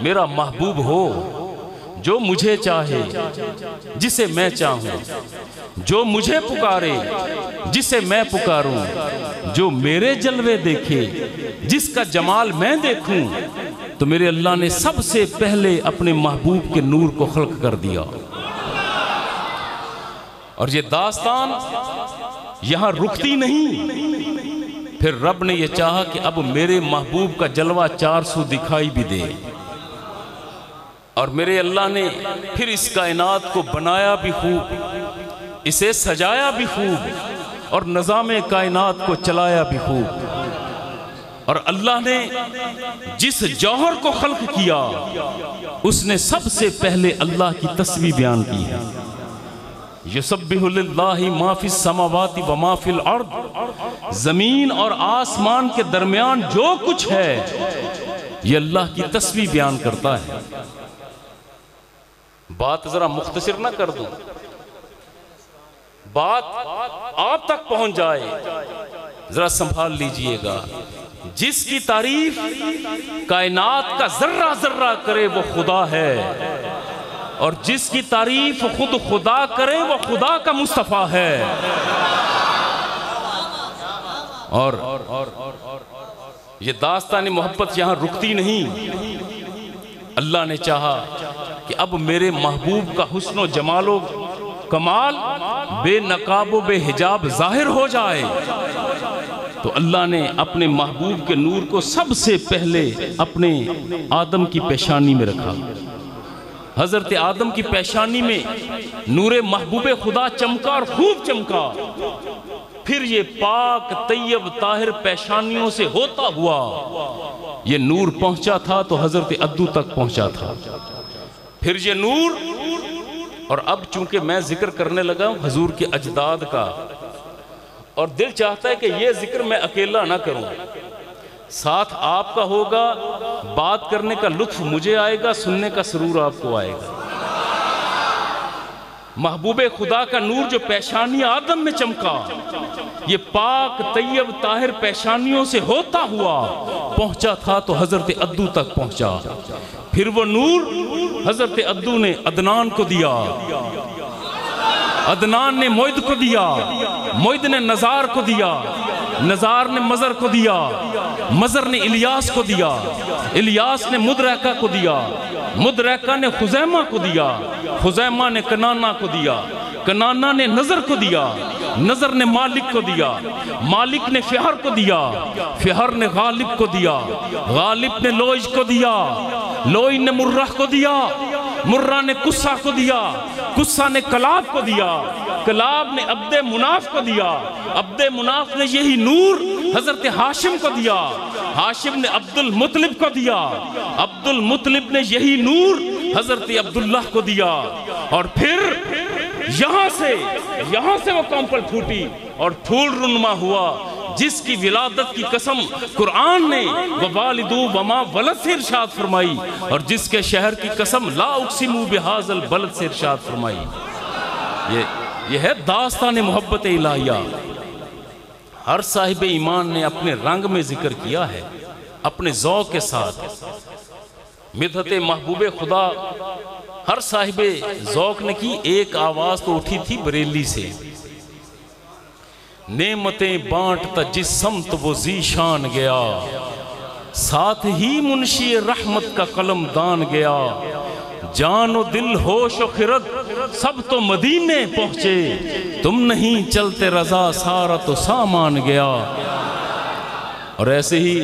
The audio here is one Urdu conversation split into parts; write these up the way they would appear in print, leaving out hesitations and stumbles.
میرا محبوب ہو، جو مجھے چاہے جسے میں چاہوں، جو مجھے پکارے جسے میں پکاروں، جو میرے جلوے دیکھے جس کا جمال میں دیکھوں۔ تو میرے اللہ نے سب سے پہلے اپنے محبوب کے نور کو خلق کر دیا، اور یہ داستان یہاں رکتی نہیں۔ پھر رب نے یہ چاہا کہ اب میرے محبوب کا جلوہ 400 دکھائی بھی دے، اور میرے اللہ نے پھر اس کائنات کو بنایا بھی خوب، اسے سجایا بھی خوب، اور نظام کائنات کو چلایا بھی خوب۔ اور اللہ نے جس جوہر کو خلق کیا اس نے سب سے پہلے اللہ کی تسبیح بیان کی ہے۔ یسبح للہ ما فی السماوات و ما فی الارض، زمین اور آسمان کے درمیان جو کچھ ہے یہ اللہ کی تسبیح بیان کرتا ہے۔ بات ذرا مختصر نہ کر دوں، بات آپ تک پہنچ جائے، ذرا سنبھال لیجئے گا۔ جس کی تعریف کائنات کا ذرہ ذرہ کرے وہ خدا ہے، اور جس کی تعریف خود خدا کرے وہ خدا کا مصطفیٰ ہے۔ اور یہ داستان محبت یہاں رکتی نہیں۔ اللہ نے چاہا کہ اب میرے محبوب کا حسن و جمال و کمال بے نقاب و بے حجاب ظاہر ہو جائے، تو اللہ نے اپنے محبوب کے نور کو سب سے پہلے اپنے آدم کی پیشانی میں رکھا۔ حضرت آدم کی پیشانی میں نور محبوب خدا چمکا اور خوب چمکا، پھر یہ پاک طیب طاہر پیشانیوں سے ہوتا ہوا یہ نور پہنچا تھا تو حضرت عدو تک پہنچا تھا۔ پھر یہ نور، اور اب چونکہ میں ذکر کرنے لگا ہوں حضور کے اجداد کا، اور دل چاہتا ہے کہ یہ ذکر میں اکیلا نہ کروں، ساتھ آپ کا ہوگا، بات کرنے کا لطف مجھے آئے گا، سننے کا سرور آپ کو آئے گا۔ محبوب خدا کا نور جو پیشانی آدم میں چمکا، یہ پاک طیب طاہر پیشانیوں سے ہوتا ہوا پہنچا تھا تو حضرت عدو تک پہنچا۔ پھر وہ نور حضرت عدو نے عدنان کو دیا، عدنان نے معد کو دیا، معد نے نزار کو دیا، نزار نے مزر کو دیا، مزر نے الیاس کو دیا، الیاس نے مدرکہ کو دیا، مدرکہ نے خزیمہ کو دیا، خزیمہ نے کنانہ کو دیا، کنانہ نے نظر کو دیا، نظر نے مالک کو دیا، مالک نے فہر کو دیا، فہر نے غالب کو دیا، غالب نے لوئج کو دیا، لوئی نے مرہ کو دیا، مرہ نے قصہ کو دیا، قصہ نے کلاب کو دیا، کلاب نے عبد مناف کو دیا، عبد مناف نے یہی نور حضرت ہاشم کو دیا، ہاشم نے عبد المطلب کو دیا، عبد المطلب نے یہی نور حضرت عبداللہ کو دیا، اور پھر یہاں سے وہ کمپل پھوٹی اور پھول رنما ہوا، جس کی ولادت کی قسم قرآن نے وَوَالِدُ وَمَا وَلَدْ سے ارشاد فرمائی، اور جس کے شہر کی قسم لا اقسم بہذا البلد سے ارشاد فرمائی۔ یہ ہے داستان محبت الہیہ۔ ہر صاحب ایمان نے اپنے رنگ میں ذکر کیا ہے، اپنے ذوق کے ساتھ مدحت محبوب خدا ہر صاحب ذوق نے کی۔ ایک آواز تو اٹھی تھی بریلی سے، نعمتیں بانٹتا جس سمت وہ ذیشان گیا، ساتھ ہی منشی رحمت کا قلم دان گیا، جان و دل ہوش و خرد سب تو مدینے پہنچے، تم نہیں چلتے رضا سارا تو سامان گیا۔ اور ایسے ہی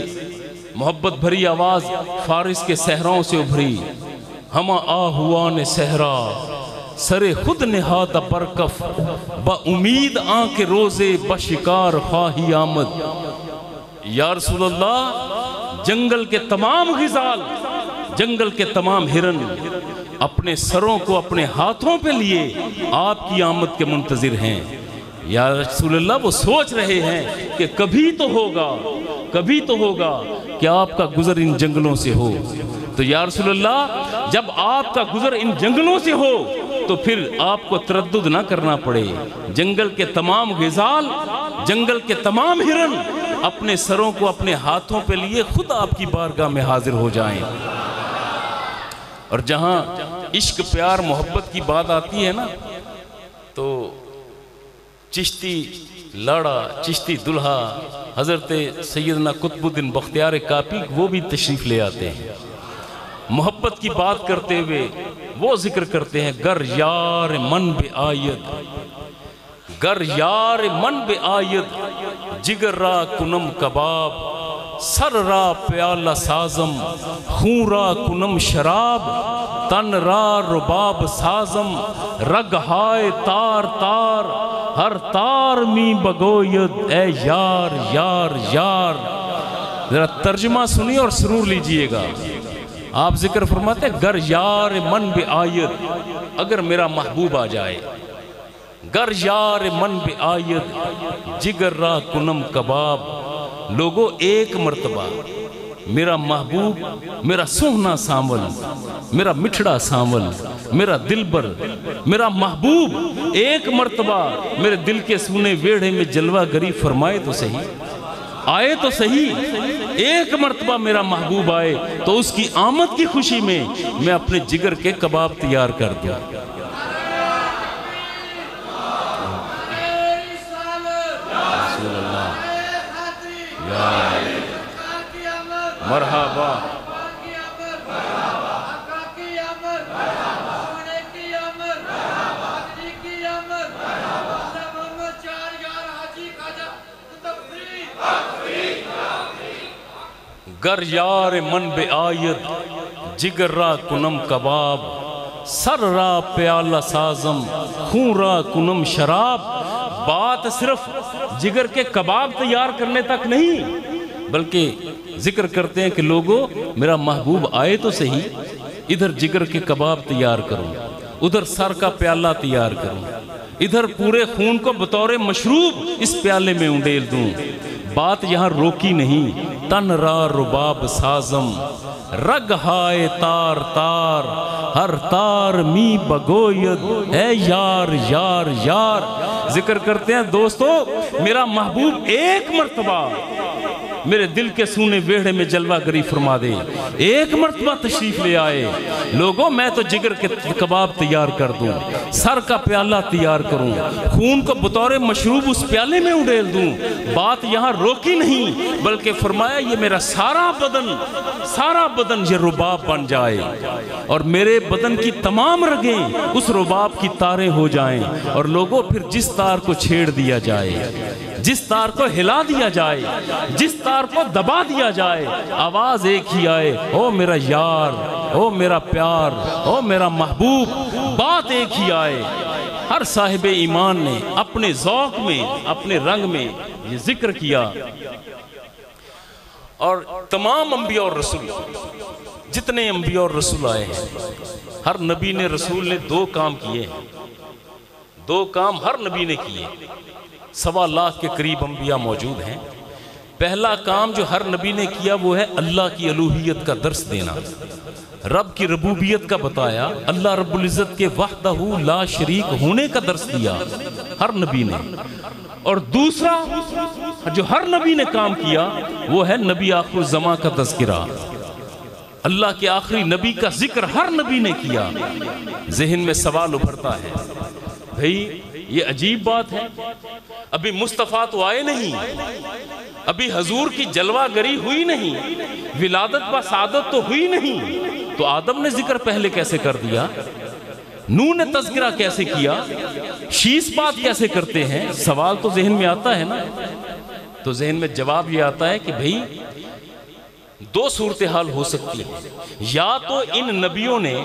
محبت بھری آواز فارس کے صحراؤں سے ابھری، ہما آہوان صحرا سرے خود نہادہ برکف، با امید آنکھ روزے بشکار خواہی آمد۔ یا رسول اللہ، جنگل کے تمام غزال، جنگل کے تمام ہرن اپنے سروں کو اپنے ہاتھوں پہ لیے آپ کی آمد کے منتظر ہیں۔ یا رسول اللہ، وہ سوچ رہے ہیں کہ کبھی تو ہوگا کہ آپ کا گزر ان جنگلوں سے ہو۔ تو یا رسول اللہ، جب آپ کا گزر ان جنگلوں سے ہو تو پھر آپ کو تردد نہ کرنا پڑے، جنگل کے تمام غزال، جنگل کے تمام ہرن اپنے سروں کو اپنے ہاتھوں پہ لیے خود آپ کی بارگاہ میں حاضر ہو جائیں۔ اور جہاں عشق پیار محبت کی بات آتی ہے نا تو چشتی لاڑا چشتی دلہا حضرت سیدنا قطب الدین بختیار کاپی وہ بھی تشریف لے آتے ہیں. محبت کی بات کرتے ہوئے وہ ذکر کرتے ہیں گر یار من بے آید گر یار من بے آید جگر را کنم کباب سر را پیالہ سازم خون را کنم شراب تن را رباب سازم رگ ہائے تار تار ہر تار می بگوید اے یار یار یار. ذرا ترجمہ سنیے اور سرور لیجئے گا. آپ ذکر فرماتے ہیں گر یار من بے آید اگر میرا محبوب آ جائے گر یار من بے آید جگر را کنم کباب. لوگو ایک مرتبہ میرا محبوب میرا سوہنا سانول میرا مٹھڑا سانول میرا دلبر میرا محبوب ایک مرتبہ میرے دل کے سونے ویڑھے میں جلوہ گری فرمائے تو صحیح آئے تو صحیح. ایک مرتبہ میرا محبوب آئے تو اس کی آمد کی خوشی میں اپنے جگر کے کباب تیار کر دوں. رسول اللہ مرحبا گر یار من بے آید جگر را کنم کباب سر را پیالہ سازم خون را کنم شراب. بات صرف جگر کے کباب تیار کرنے تک نہیں بلکہ ذکر کرتے ہیں کہ لوگوں میرا محبوب آئے تو صحیح ادھر جگر کے کباب تیار کروں ادھر سر کا پیالہ تیار کروں ادھر پورے خون کو بطور مشروب اس پیالے میں انڈیل دوں. بات یہاں روکی نہیں تن را رباب سازم رگ ہائے تار تار ہر تار می بگوید اے یار یار یار. ذکر کرتے ہیں دوستو میرا محبوب ایک مرتبہ میرے دل کے سونے ویڑھے میں جلوہ گری فرما دے ایک مرتبہ تشریف لے آئے. لوگوں میں تو جگر کے کباب تیار کر دوں سر کا پیالہ تیار کروں خون کو بطور مشروب اس پیالے میں اڈیل دوں. بات یہاں روکی نہیں بلکہ فرمایا یہ میرا سارا بدن یہ رباب بن جائے اور میرے بدن کی تمام رگیں اس رباب کی تاریں ہو جائیں. اور لوگوں پھر جس تار کو چھیڑ دیا جائے جس تار کو ہلا دیا جائے جس تار کو دبا دیا جائے آواز ایک ہی آئے او میرا یار او میرا پیار او میرا محبوب. بات ایک ہی آئے. ہر صاحب ایمان نے اپنے ذوق میں اپنے رنگ میں یہ ذکر کیا. اور تمام انبیاء اور رسول جتنے انبیاء اور رسول آئے ہیں ہر نبی نے رسول نے دو کام کیے ہیں. دو کام ہر نبی نے کیے. 1.25 لاکھ کے قریب انبیاء موجود ہیں. پہلا کام جو ہر نبی نے کیا وہ ہے اللہ کی الوہیت کا درس دینا رب کی ربوبیت کا بتایا اللہ رب العزت کے وحدہ لا شریک ہونے کا درس دیا ہر نبی نے. اور دوسرا جو ہر نبی نے کام کیا وہ ہے نبی آخر الزمان کا تذکرہ. اللہ کے آخری نبی کا ذکر ہر نبی نے کیا. ذہن میں سوال ابھرتا ہے بھئی یہ عجیب بات ہے ابھی مصطفیٰ تو آئے نہیں ابھی حضور کی جلوہ گری ہوئی نہیں ولادت و سعادت تو ہوئی نہیں تو آدم نے ذکر پہلے کیسے کر دیا نوح نے تذکرہ کیسے کیا شیس بات کیسے کرتے ہیں. سوال تو ذہن میں آتا ہے نا. تو ذہن میں جواب یہ آتا ہے کہ بھئی دو صورتحال ہو سکتی ہے. یا تو ان نبیوں نے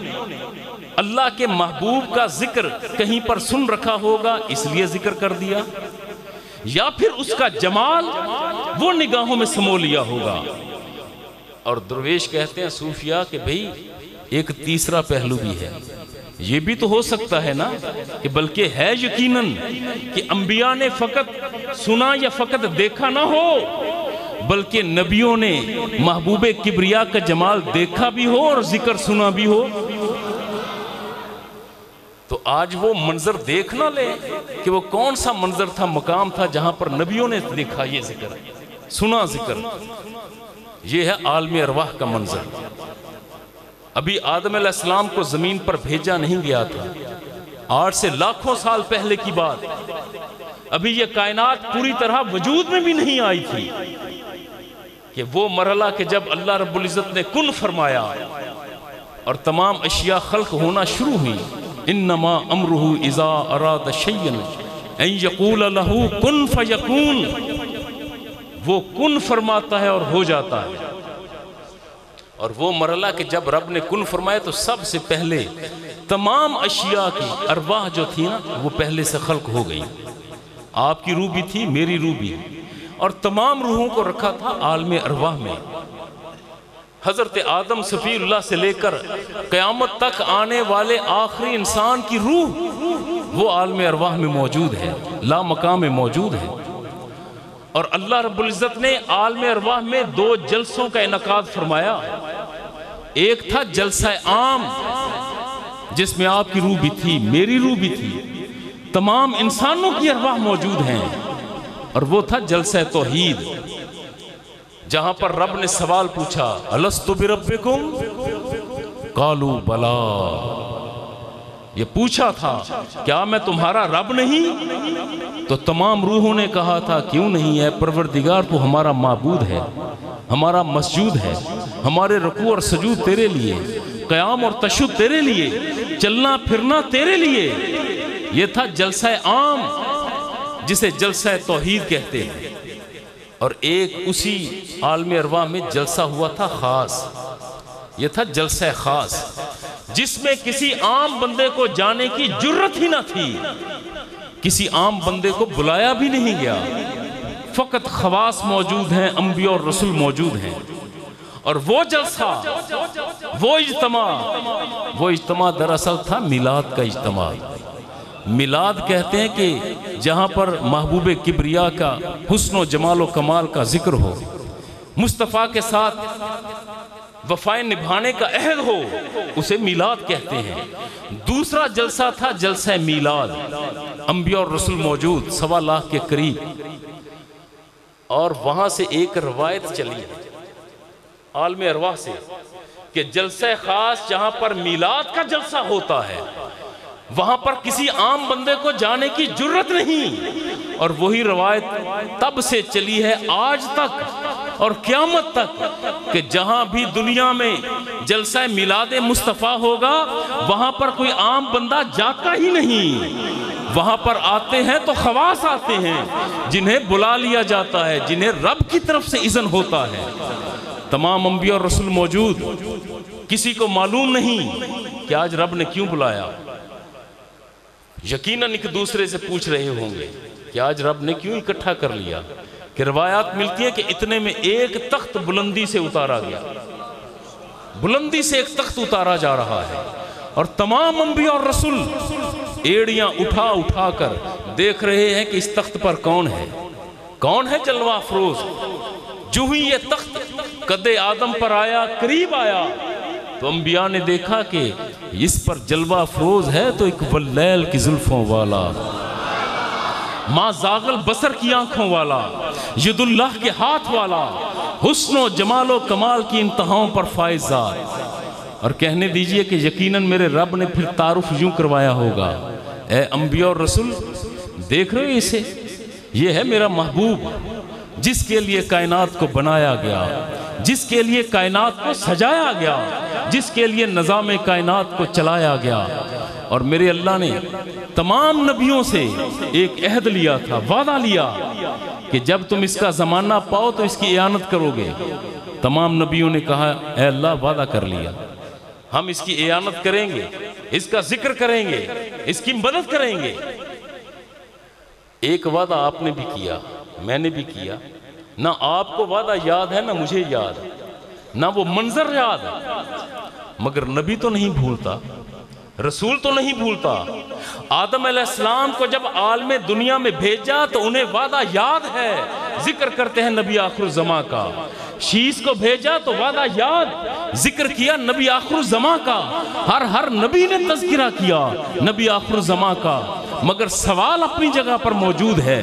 اللہ کے محبوب کا ذکر کہیں پر سن رکھا ہوگا اس لیے ذکر کر دیا یا پھر اس کا جمال وہ نگاہوں میں سمو لیا ہوگا. اور درویش کہتے ہیں صوفیاء کہ بھئی ایک تیسرا پہلو بھی ہے. یہ بھی تو ہو سکتا ہے نا کہ بلکہ ہے یقیناً کہ انبیاء نے فقط سنا یا فقط دیکھا نہ ہو بلکہ نبیوں نے محبوب کبریا کا جمال دیکھا بھی ہو اور ذکر سنا بھی ہو. تو آج وہ منظر دیکھ نہ لے کہ وہ کون سا منظر تھا مقام تھا جہاں پر نبیوں نے دیکھا یہ ذکر سنا ذکر. یہ ہے عالم ارواح کا منظر. ابھی آدم علیہ السلام کو زمین پر بھیجا نہیں گیا تھا، آج سے لاکھوں سال پہلے کی بات، ابھی یہ کائنات پوری طرح وجود میں بھی نہیں آئی تھی کہ وہ مرحلہ کہ جب اللہ رب العزت نے کن فرمایا اور تمام اشیاء خلق ہونا شروع ہوئی. انما امرہ اذا اراد شیئا ان یقول لہ کن فیکون، وہ کن فرماتا ہے اور ہو جاتا ہے. اور وہ مرحلہ کہ جب رب نے کن فرمایا تو سب سے پہلے تمام اشیاء کی ارواح جو تھی نا وہ پہلے سے خلق ہو گئی. آپ کی روح بھی تھی، میری روح بھی، اور تمام روحوں کو رکھا تھا عالم ارواح میں. حضرت آدم صفی اللہ سے لے کر قیامت تک آنے والے آخری انسان کی روح وہ عالم ارواح میں موجود ہے، لا مقام میں موجود ہے. اور اللہ رب العزت نے عالم ارواح میں 2 جلسوں کا انعقاد فرمایا. ایک تھا جلسہ عام جس میں آپ کی روح بھی تھی، میری روح بھی تھی، تمام انسانوں کی ارواح موجود ہیں. اور وہ تھا جلسہ توحید جہاں پر رب نے سوال پوچھا الستُ بربکم قالوا بلا. یہ پوچھا تھا کیا میں تمہارا رب نہیں؟ تو تمام روحوں نے کہا تھا کیوں نہیں ہے پروردگار، تو ہمارا معبود ہے، ہمارا مسجود ہے، ہمارے رکوع اور سجود تیرے لیے، قیام اور تشہد تیرے لیے، چلنا پھرنا تیرے لیے. یہ تھا جلسہ عام جسے جلسہ توحید کہتے ہیں. اور ایک اسی عالم ارواح میں جلسہ ہوا تھا خاص، یہ تھا جلسہ خاص جس میں کسی عام بندے کو جانے کی جرت ہی نہ تھی، کسی عام بندے کو بلایا بھی نہیں گیا، فقط خواص موجود ہیں، انبیاء اور رسول موجود ہیں. اور وہ جلسہ، وہ اجتماع دراصل تھا میلاد کا اجتماع. میلاد کہتے ہیں کہ جہاں پر محبوب کبریا کا حسن و جمال و کمال کا ذکر ہو، مصطفیٰ کے ساتھ وفائے نبھانے کا عہد ہو، اسے میلاد کہتے ہیں. دوسرا جلسہ تھا جلسہ میلاد، انبیاء اور رسول موجود 1.25 لاکھ کے قریب. اور وہاں سے ایک روایت چلی عالم ارواح سے کہ جلسہ خاص جہاں پر میلاد کا جلسہ ہوتا ہے وہاں پر کسی عام بندے کو جانے کی جرت نہیں. اور وہی روایت تب سے چلی ہے آج تک اور قیامت تک کہ جہاں بھی دنیا میں جلسہ میلاد مصطفیٰ ہوگا وہاں پر کوئی عام بندہ جاتا ہی نہیں. وہاں پر آتے ہیں تو خواص آتے ہیں جنہیں بلا لیا جاتا ہے، جنہیں رب کی طرف سے اذن ہوتا ہے. تمام انبیاء اور رسول موجود، کسی کو معلوم نہیں کہ آج رب نے کیوں بلایا. یقیناً ایک دوسرے سے پوچھ رہے ہوں گے کہ آج رب نے کیوں اکٹھا کر لیا. کہ روایات ملتی ہیں کہ اتنے میں ایک تخت بلندی سے اتارا گیا، بلندی سے ایک تخت اتارا جا رہا ہے اور تمام انبیاء اور رسول ایڑیاں اٹھا اٹھا کر دیکھ رہے ہیں کہ اس تخت پر کون ہے، کون ہے جلوہ افروز. جو ہی یہ تخت قد آدم پر آیا، قریب آیا، تو انبیاء نے دیکھا کہ اس پر جلوہ افروز ہے تو ایک واللیل کی زلفوں والا، ما زاغ البصر کی آنکھوں والا، ید اللہ کے ہاتھ والا، حسن و جمال و کمال کی انتہاؤں پر فائز ذات. اور کہنے دیجئے کہ یقیناً میرے رب نے پھر تعارف یوں کروایا ہوگا، اے انبیاء اور رسول دیکھ رہے ہو اسے، یہ ہے میرا محبوب جس کے لیے کائنات کو بنایا گیا، جس کے لیے کائنات کو سجایا گیا، جس کے لیے نظام کائنات کو چلایا گیا. اور میرے اللہ نے تمام نبیوں سے ایک عہد لیا تھا، وعدہ لیا کہ جب تم اس کا زمانہ پاؤ تو اس کی اعانت کرو گے. تمام نبیوں نے کہا اے اللہ وعدہ کر لیا، ہم اس کی اعانت کریں گے، اس کا ذکر کریں گے، اس کی مدد کریں گے. ایک وعدہ آپ نے بھی کیا، میں نے بھی کیا. نہ آپ کو وعدہ یاد ہے نہ مجھے یاد، نہ وہ منظر یاد، مگر نبی تو نہیں بھولتا، رسول تو نہیں بھولتا. آدم علیہ السلام کو جب عالم دنیا میں بھیجا تو انہیں وعدہ یاد ہے، ذکر کرتے ہیں نبی آخر الزماں کا. شیس کو بھیجا تو وعدہ یاد، ذکر کیا نبی آخر الزماں کا. ہر نبی نے تذکرہ کیا نبی آخر الزماں کا. مگر سوال اپنی جگہ پر موجود ہے.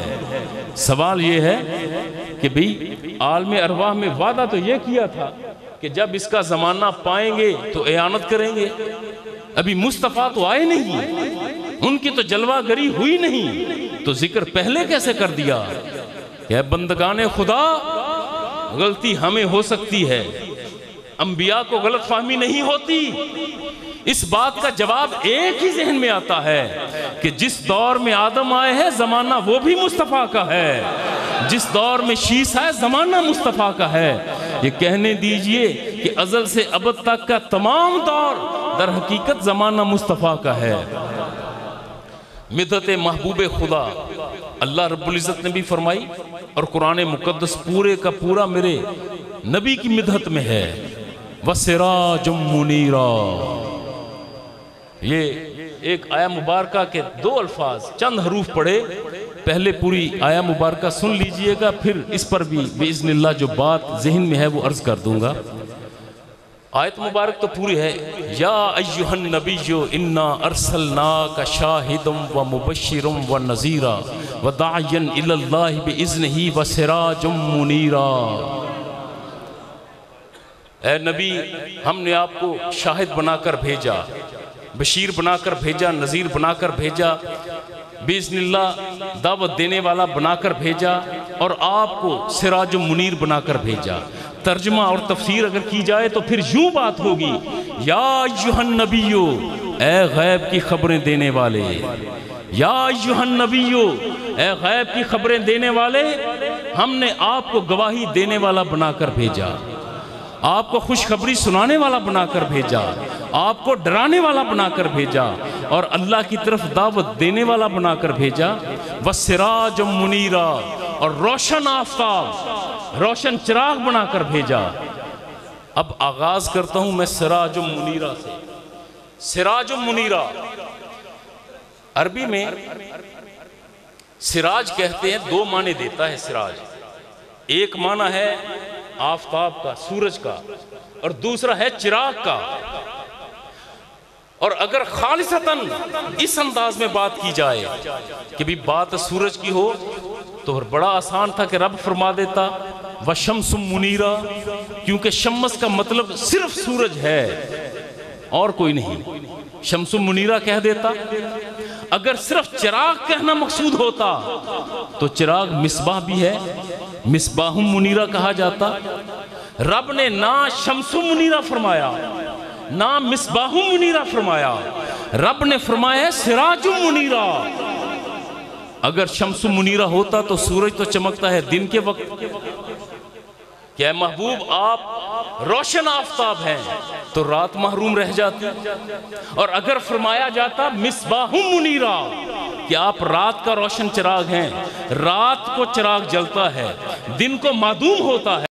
سوال یہ ہے کہ بھئی عالم ارواح میں وعدہ تو یہ کیا تھا کہ جب اس کا زمانہ پائیں گے تو اعانت کریں گے. ابھی مصطفیٰ تو آئے نہیں, ان کی تو جلوہ گری ہوئی نہیں, تو ذکر پہلے کیسے کر دیا کہ اے بندگان خدا غلطی ہمیں ہو سکتی ہے, انبیاء کو غلط فہمی نہیں ہوتی. اس بات کا جواب ایک ہی ذہن میں آتا ہے کہ جس دور میں آدم آئے ہیں زمانہ وہ بھی مصطفیٰ کا ہے, جس دور میں شیس آئے زمانہ مصطفیٰ کا ہے. یہ کہنے دیجئے کہ ازل سے ابد تک کا تمام دور در حقیقت زمانہ مصطفیٰ کا ہے. مدحت محبوب خدا اللہ رب العزت نے بھی فرمائی, اور قرآن مقدس پورے کا پورا میرے نبی کی مدحت میں ہے. وَسِرَاجٌ مُنِيرًا. یہ ایک آیہ مبارکہ کے دو الفاظ چند حروف پڑھے, پہلے پوری آیہ مبارکہ سن لیجئے گا, پھر اس پر بھی بإذن اللہ جو بات ذہن میں ہے وہ عرض کر دوں گا. آیت مبارک تو پوری ہے, یا ایہا النبی انا ارسلناک شاہدا ومبشرا ونذیرا وداعیا الی اللہ باذنہ وسراجا منیرا. اے نبی, ہم نے آپ کو شاہد بنا کر بھیجا, بشیر بنا کر بھیجا, نذیر بنا کر بھیجا, باذن اللہ دعوت دینے والا بنا کر بھیجا, اور آپ کو سراج منیر بنا کر بھیجا. ترجمہ اور تفسیر اگر کی جائے تو پھر یوں بات ہوگی, یا ایہا النبیو, اے غیب کی خبریں دینے والے, یا ایہا النبیو, اے غیب کی خبریں دینے والے, ہم نے آپ کو گواہی دینے والا بنا کر بھیجا, آپ کو خوشخبری سنانے والا بنا کر بھیجا, آپ کو ڈرانے والا بنا کر بھیجا, اور اللہ کی طرف دعوت دینے والا بنا کر بھیجا. وَسِرَاجٌ مُنِيرًا, اور روشن آفتاب, روشن چراغ بنا کر بھیجا. اب آغاز کرتا ہوں میں سراج منیرہ سے. سراج منیرہ عربی میں سراج کہتے ہیں, دو معنی دیتا ہے سراج. ایک معنی ہے آفتاب کا, سورج کا, اور دوسرا ہے چراغ کا. اور اگر خالصتاً اس انداز میں بات کی جائے کہ بھی بات سورج کی ہو تو بڑا آسان تھا کہ رب فرما دیتا وَشَمْسٌ مُنِيرًا, کیونکہ شمس کا مطلب صرف سورج ہے اور کوئی نہیں. شمس منیرہ کہہ دیتا. اگر صرف چراغ کہنا مقصود ہوتا تو چراغ مصباح بھی ہے, مصباح منیرہ کہا جاتا. رب نے نہ شمس منیرہ فرمایا نہ مصباح منیرہ فرمایا, رب نے فرمایا سراج منیرہ. اگر شمس منیرہ ہوتا تو سورج تو چمکتا ہے دن کے وقت, کہ اے محبوب آپ روشن آفتاب ہیں تو رات محروم رہ جاتی. اور اگر فرمایا جاتا مصباح منیرہ کہ آپ رات کا روشن چراغ ہیں, رات کو چراغ جلتا ہے, دن کو معدوم ہوتا ہے.